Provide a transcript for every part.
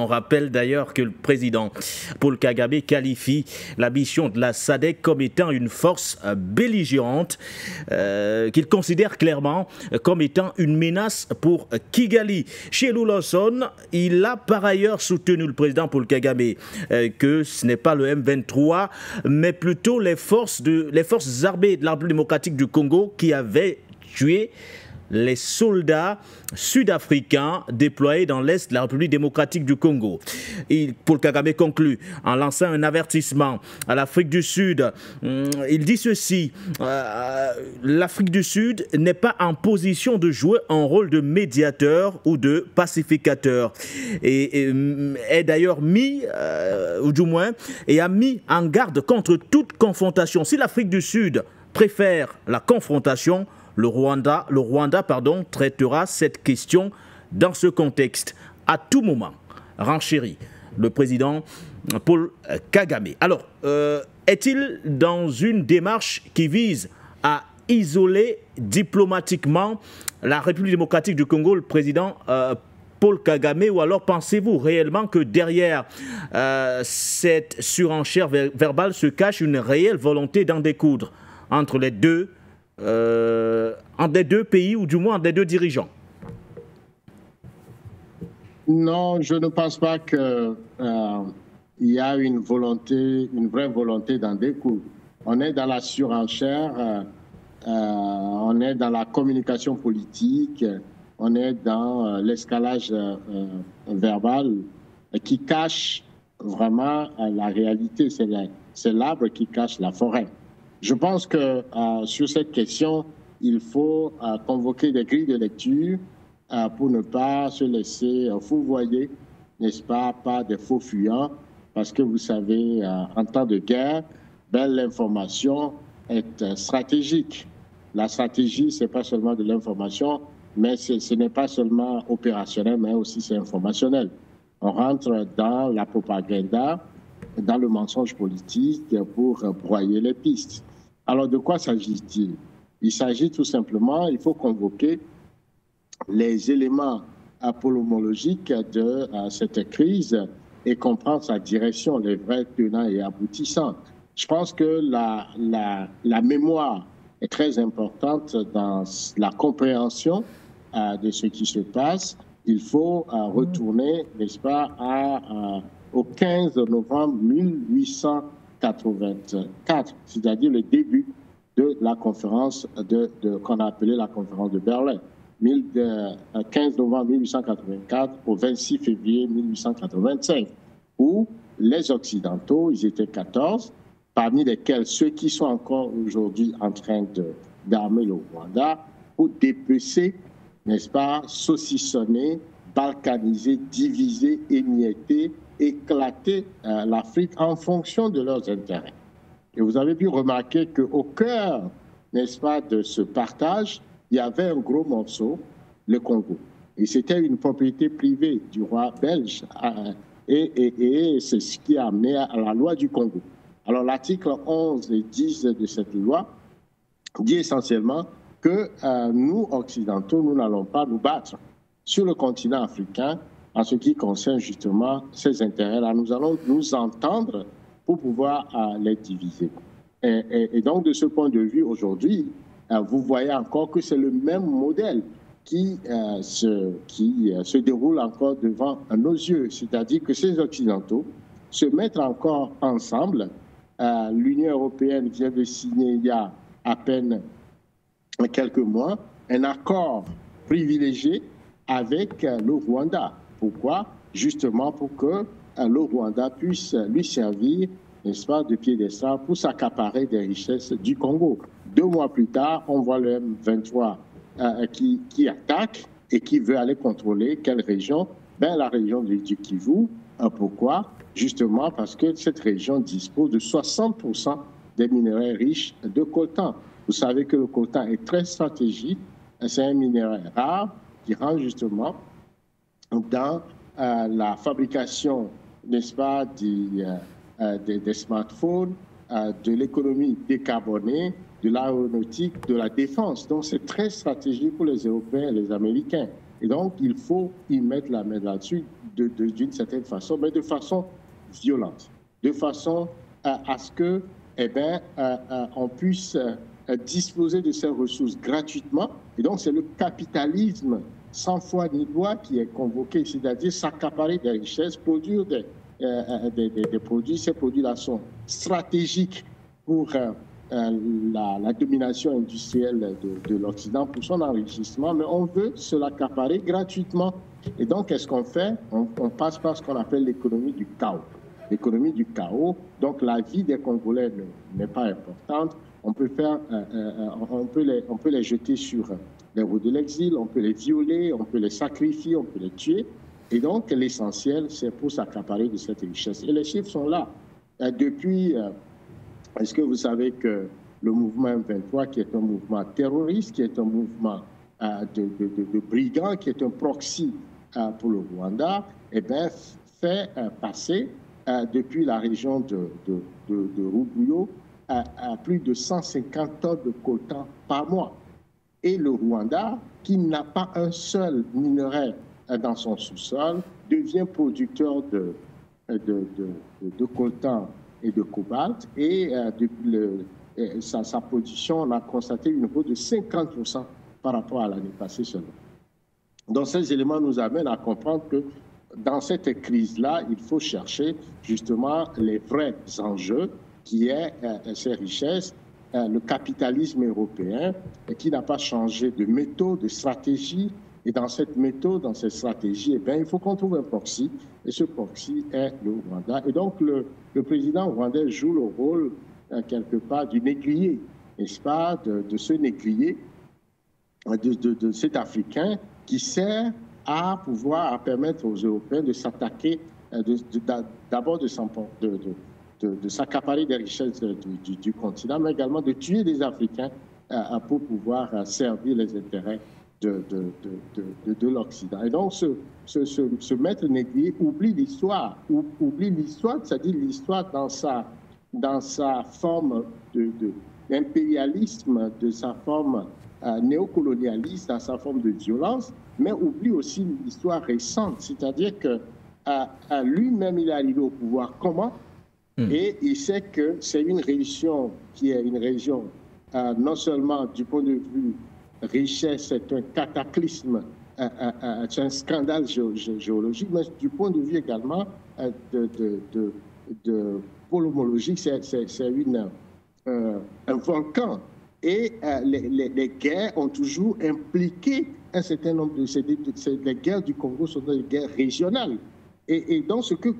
rappelle d'ailleurs que le président Paul Kagame qualifie la mission de la SADC comme étant une force belligérante qu'il considère clairement comme étant une menace pour Kigali. Chez Lawson, il a par ailleurs soutenu le président Paul Kagame que ce n'est pas le M23 mais plutôt les forces armées de la République démocratique du Congo qui avaient tué les soldats sud-africains déployés dans l'Est de la République démocratique du Congo. Paul Kagame conclut en lançant un avertissement à l'Afrique du Sud. Il dit ceci, l'Afrique du Sud n'est pas en position de jouer un rôle de médiateur ou de pacificateur. Et est d'ailleurs mis, ou du moins, et a mis en garde contre toute confrontation. Si l'Afrique du Sud préfère la confrontation, le Rwanda traitera cette question dans ce contexte. À tout moment, renchérit le président Paul Kagame. Alors, est-il dans une démarche qui vise à isoler diplomatiquement la République démocratique du Congo, le président Paul Kagame, ou alors pensez-vous réellement que derrière cette surenchère verbale se cache une réelle volonté d'en découdre entre les deux pays, ou du moins entre les deux dirigeants? Non, je ne pense pas qu'il y a une vraie volonté d'en découdre. On est dans la surenchère, on est dans la communication politique, on est dans l'escalage verbal qui cache vraiment la réalité. C'est l'arbre qui cache la forêt. Je pense que sur cette question, il faut convoquer des grilles de lecture pour ne pas se laisser fourvoyer, n'est-ce pas, par des faux fuyants, parce que vous savez, en temps de guerre, l'information est stratégique. La stratégie, ce n'est pas seulement de l'information, mais ce n'est pas seulement opérationnel, mais aussi c'est informationnel. On rentre dans la propagande, dans le mensonge politique pour broyer les pistes. Alors, de quoi s'agit-il? Il s'agit tout simplement, il faut convoquer les éléments apolomologiques de cette crise et comprendre sa direction, les vrais tenants et aboutissants. Je pense que la mémoire est très importante dans la compréhension de ce qui se passe. Il faut retourner, n'est-ce pas, au 15 novembre 1884, c'est-à-dire le début de la conférence qu'on a appelée la conférence de Berlin, 15 novembre 1884 au 26 février 1885, où les Occidentaux, ils étaient 14, parmi lesquels ceux qui sont encore aujourd'hui en train d'armer le Rwanda, pour dépecer, n'est-ce pas, saucissonner, balkaniser, diviser, émietter, éclater l'Afrique en fonction de leurs intérêts. Et vous avez pu remarquer qu'au cœur, n'est-ce pas, de ce partage, il y avait un gros morceau, le Congo. Et c'était une propriété privée du roi belge. Et c'est ce qui a amené à la loi du Congo. Alors l'article 11 et 10 de cette loi dit essentiellement que nous, Occidentaux, nous n'allons pas nous battre sur le continent africain en ce qui concerne justement ces intérêts-là. Nous allons nous entendre pour pouvoir les diviser. Et donc, de ce point de vue, aujourd'hui, vous voyez encore que c'est le même modèle qui se déroule encore devant nos yeux. C'est-à-dire que ces Occidentaux se mettent encore ensemble. L'Union européenne vient de signer il y a à peine quelques mois un accord privilégié avec le Rwanda. Pourquoi? Justement pour que le Rwanda puisse lui servir, n'est-ce pas, de piédestal pour s'accaparer des richesses du Congo. 2 mois plus tard, on voit le M23 qui attaque et qui veut aller contrôler quelle région? La région du Kivu. Pourquoi? Justement parce que cette région dispose de 60% des minerais riches de coltan. Vous savez que le coltan est très stratégique. C'est un minerai rare qui rend justement dans la fabrication, n'est-ce pas, des smartphones, de l'économie décarbonée, de l'aéronautique, de la défense. Donc c'est très stratégique pour les Européens et les Américains. Et donc, il faut y mettre la main là-dessus d'une certaine façon, mais de façon violente, de façon à ce que, on puisse disposer de ces ressources gratuitement. Et donc, c'est le capitalisme sans foi ni loi qui est convoqué, c'est-à-dire s'accaparer des richesses, produire des produits. Ces produits-là sont stratégiques pour la domination industrielle de l'Occident, pour son enrichissement, mais on veut se l'accaparer gratuitement. Et donc, qu'est-ce qu'on fait? On passe par ce qu'on appelle l'économie du chaos. L'économie du chaos, donc la vie des Congolais n'est pas importante. On peut les jeter sur les routes de l'exil, on peut les violer, on peut les sacrifier, on peut les tuer. Et donc, l'essentiel, c'est pour s'accaparer de cette richesse. Et les chiffres sont là. Depuis, est-ce que vous savez que le mouvement M23, qui est un mouvement terroriste, qui est un mouvement de brigands, qui est un proxy pour le Rwanda, fait passer depuis la région de Ruguyô à plus de 150 tonnes de coltan par mois. Et le Rwanda, qui n'a pas un seul minerai dans son sous-sol, devient producteur de coltan et de cobalt. Et depuis sa production, on a constaté une hausse de 50% par rapport à l'année passée seulement. Donc ces éléments nous amènent à comprendre que dans cette crise-là, il faut chercher justement les vrais enjeux qui est ces richesses, le capitalisme européen qui n'a pas changé de méthode, de stratégie. Et dans cette méthode, dans cette stratégie, il faut qu'on trouve un proxy. Et ce proxy est le Rwanda. Et donc, le président rwandais joue le rôle, quelque part, du négrier, n'est-ce pas, de ce négrier, de cet Africain qui sert à pouvoir permettre aux Européens de s'attaquer, d'abord de s'accaparer des richesses du continent, mais également de tuer des Africains pour pouvoir servir les intérêts de l'Occident. Et donc, ce maître négrier oublie l'histoire, c'est-à-dire l'histoire dans sa forme d'impérialisme, de sa forme néocolonialiste, dans sa forme de violence, mais oublie aussi l'histoire récente, c'est-à-dire que lui-même, il est arrivé au pouvoir comment? Et il sait que c'est une région qui est une région, non seulement du point de vue richesse, c'est un cataclysme, c'est un scandale géologique, mais du point de vue également de polymologique, c'est un volcan. Et les guerres ont toujours impliqué un certain nombre les guerres du Congo sont des guerres régionales. Et donc, ce que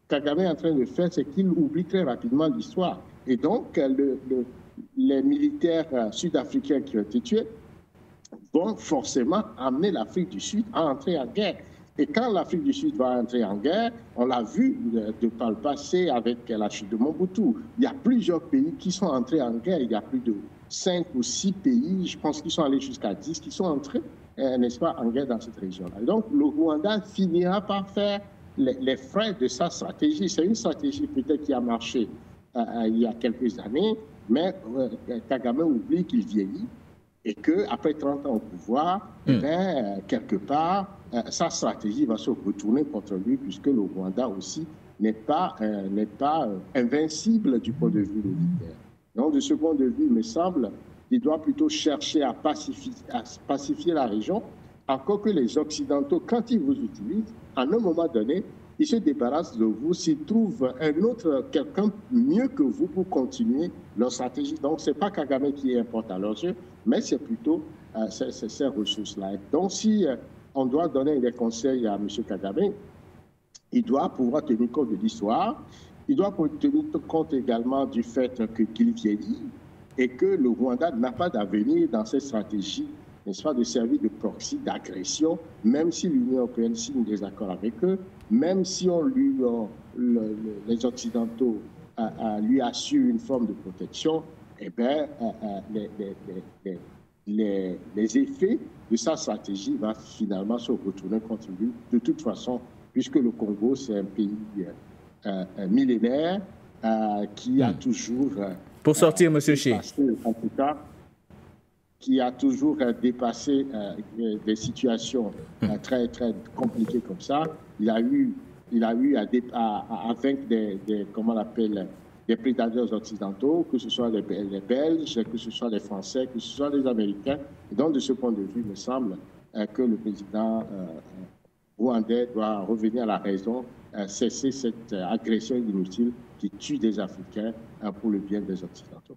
Kagame est en train de faire, c'est qu'il oublie très rapidement l'histoire. Et donc, les militaires sud-africains qui ont été tués vont forcément amener l'Afrique du Sud à entrer en guerre. Et quand l'Afrique du Sud va entrer en guerre, on l'a vu par le passé avec la chute de Mobutu, il y a plusieurs pays qui sont entrés en guerre. Il y a plus de 5 ou 6 pays, je pense qu'ils sont allés jusqu'à 10, qui sont entrés, n'est-ce pas, en guerre dans cette région-là. Et donc, le Rwanda finira par faire les frais de sa stratégie. C'est une stratégie peut-être qui a marché il y a quelques années, mais Kagame oublie qu'il vieillit et qu'après 30 ans au pouvoir, quelque part, sa stratégie va se retourner contre lui puisque le Rwanda aussi n'est pas invincible du point de vue militaire. Donc, de ce point de vue, il me semble qu'il doit plutôt chercher à pacifier la région, encore que les Occidentaux, quand ils vous utilisent, à un moment donné, ils se débarrassent de vous s'ils trouvent quelqu'un mieux que vous pour continuer leur stratégie. Donc, ce n'est pas Kagame qui importe à leurs yeux, mais c'est plutôt ces ressources-là. Donc, si on doit donner des conseils à M. Kagame, il doit pouvoir tenir compte de l'histoire, il doit tenir compte également du fait qu'il vieillit et que le Rwanda n'a pas d'avenir dans cette stratégie, n'est-ce pas, de servir de proxy, d'agression, même si l'Union européenne signe des accords avec eux, même si les Occidentaux lui assurent une forme de protection, eh bien, les effets de sa stratégie vont finalement se retourner contre lui. De toute façon, puisque le Congo, c'est un pays millénaire qui a toujours... Pour sortir, M. Ché. En tout cas, qui a toujours dépassé des situations très, très compliquées comme ça. Il a eu à vaincre comment on appelle, des prédateurs occidentaux, que ce soit les Belges, que ce soit les Français, que ce soit les Américains. Et donc, de ce point de vue, il me semble que le président rwandais doit revenir à la raison, cesser cette agression inutile qui tue des Africains pour le bien des Occidentaux.